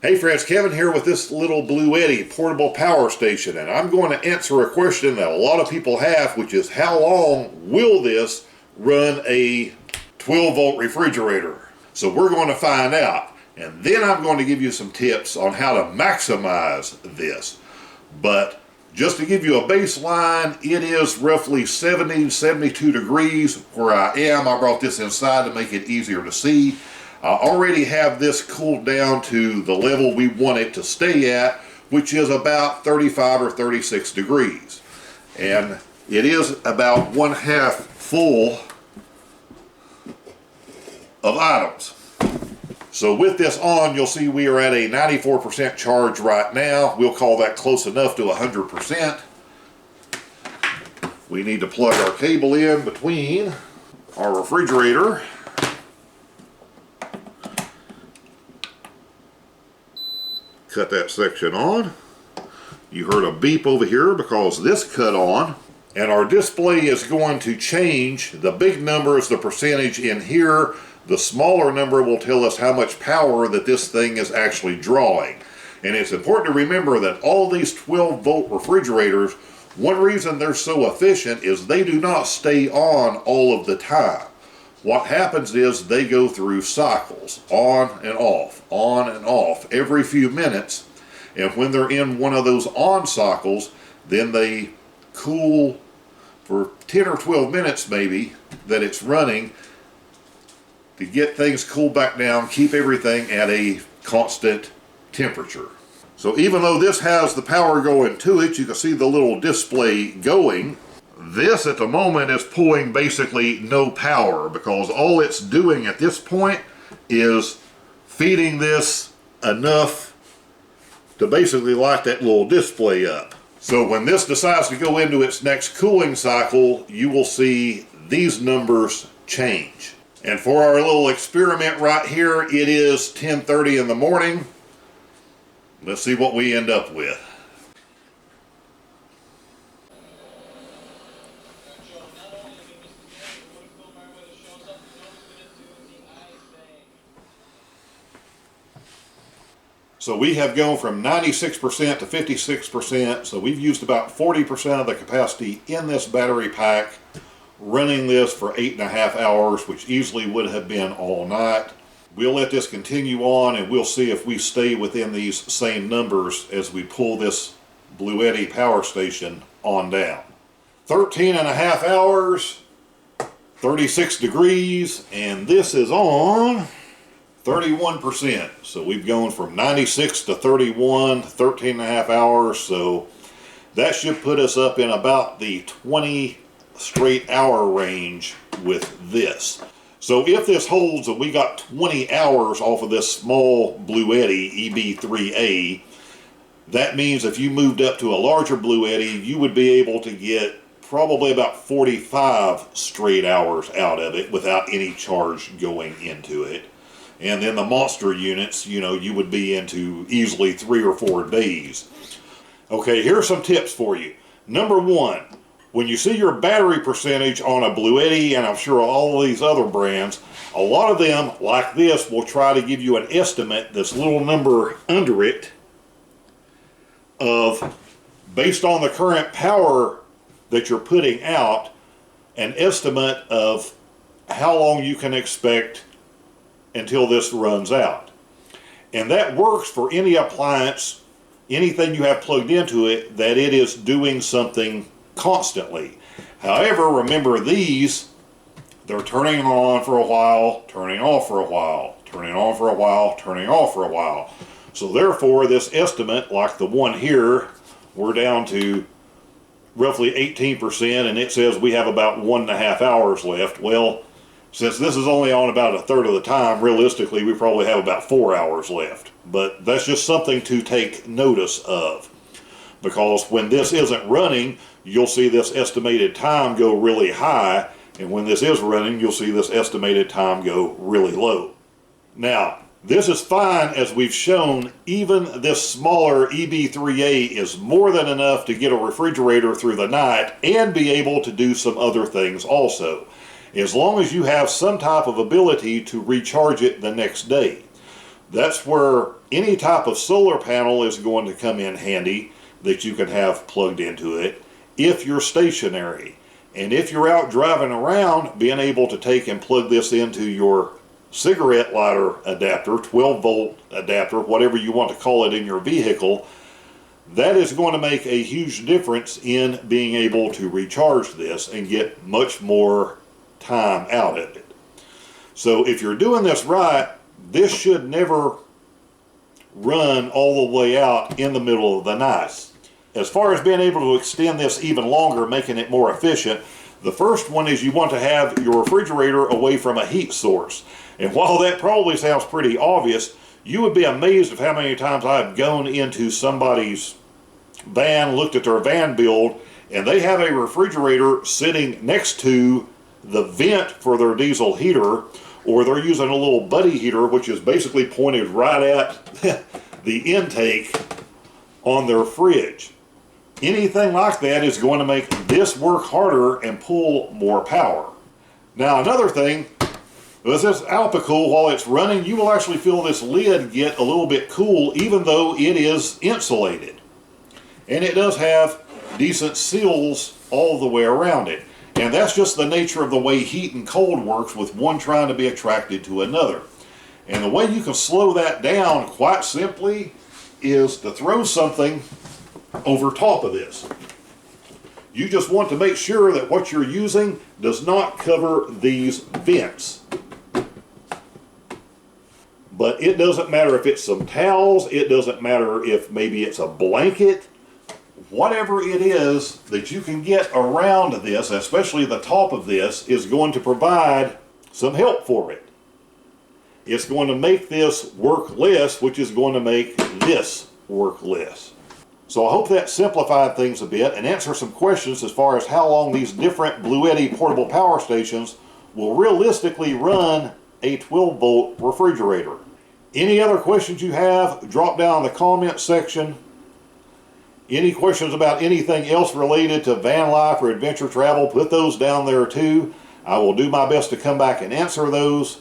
Hey friends, Kevin here with this little Bluetti portable power station, and I'm going to answer a question that a lot of people have, which is how long will this run a 12-volt refrigerator? So we're going to find out, and then I'm going to give you some tips on how to maximize this. But just to give you a baseline, it is roughly 70 to 72 degrees where I am. I brought this inside to make it easier to see. I already have this cooled down to the level we want it to stay at, which is about 35 or 36 degrees. And it is about 1/2 full of items. So with this on, you'll see we are at a 94% charge right now. We'll call that close enough to 100%. We need to plug our cable in between our refrigerator . Cut that section on. You heard a beep over here because this cut on, and our display is going to change. The big number is the percentage in here. The smaller number will tell us how much power that this thing is actually drawing. And it's important to remember that all these 12-volt refrigerators, one reason they're so efficient is they do not stay on all of the time. What happens is they go through cycles, on and off, every few minutes. And when they're in one of those on cycles, then they cool for 10 or 12 minutes maybe that it's running to get things cooled back down, keep everything at a constant temperature. So even though this has the power going to it, you can see the little display going. This at the moment is pulling basically no power because all it's doing at this point is feeding this enough to basically light that little display up. So when this decides to go into its next cooling cycle, you will see these numbers change. And for our little experiment right here, it is 10:30 in the morning. Let's see what we end up with. So we have gone from 96% to 56%, so we've used about 40% of the capacity in this battery pack, running this for 8.5 hours, which easily would have been all night. We'll let this continue on and we'll see if we stay within these same numbers as we pull this Bluetti power station on down. 13.5 hours, 36 degrees, and this is on 31%. So we've gone from 96 to 31, 13.5 hours. So that should put us up in about the 20 straight hour range with this. So if this holds and we got 20 hours off of this small Bluetti EB3A, that means if you moved up to a larger Bluetti, you would be able to get probably about 45 straight hours out of it without any charge going into it. And then the monster units, you know, you would be into easily 3 or 4 days. Okay, here are some tips for you. Number one, when you see your battery percentage on a Bluetti, and I'm sure all of these other brands, a lot of them, like this, will try to give you an estimate, this little number under it, of, based on the current power that you're putting out, an estimate of how long you can expect until this runs out. And that works for any appliance, anything you have plugged into it, that it is doing something constantly. However, remember these, they're turning on for a while, turning off for a while, turning on for a while, turning off for a while. So therefore this estimate, like the one here, we're down to roughly 18% and it says we have about 1.5 hours left. Well, since this is only on about 1/3 of the time, realistically we probably have about 4 hours left. But that's just something to take notice of, because when this isn't running, you'll see this estimated time go really high, and when this is running, you'll see this estimated time go really low. Now, this is fine, as we've shown. Even this smaller EB3A is more than enough to get a refrigerator through the night and be able to do some other things also, as long as you have some type of ability to recharge it the next day. That's where any type of solar panel is going to come in handy that you can have plugged into it if you're stationary. And if you're out driving around, being able to take and plug this into your cigarette lighter adapter, 12 volt adapter, whatever you want to call it in your vehicle, that is going to make a huge difference in being able to recharge this and get much more time out of it. So if you're doing this right, this should never run all the way out in the middle of the night. As far as being able to extend this even longer, making it more efficient, the first one is you want to have your refrigerator away from a heat source. And while that probably sounds pretty obvious, you would be amazed of how many times I've gone into somebody's van, looked at their van build, and they have a refrigerator sitting next to the vent for their diesel heater, or they're using a little buddy heater, which is basically pointed right at the intake on their fridge. Anything like that is going to make this work harder and pull more power. Now another thing, with this Alpicool, while it's running, you will actually feel this lid get a little bit cool even though it is insulated. And it does have decent seals all the way around it. And that's just the nature of the way heat and cold works, with one trying to be attracted to another. And the way you can slow that down quite simply is to throw something over top of this. You just want to make sure that what you're using does not cover these vents. But it doesn't matter if it's some towels, it doesn't matter if maybe it's a blanket, whatever it is that you can get around this, especially the top of this, is going to provide some help for it. It's going to make this work less, which is going to make this work less. So I hope that simplified things a bit and answered some questions as far as how long these different Bluetti portable power stations will realistically run a 12 volt refrigerator. Any other questions you have, drop down in the comment section. Any questions about anything else related to van life or adventure travel, put those down there too. I will do my best to come back and answer those.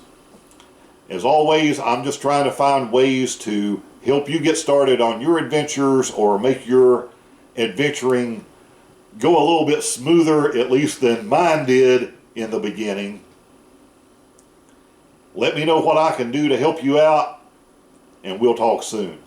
As always, I'm just trying to find ways to help you get started on your adventures or make your adventuring go a little bit smoother, at least than mine did in the beginning. Let me know what I can do to help you out, and we'll talk soon.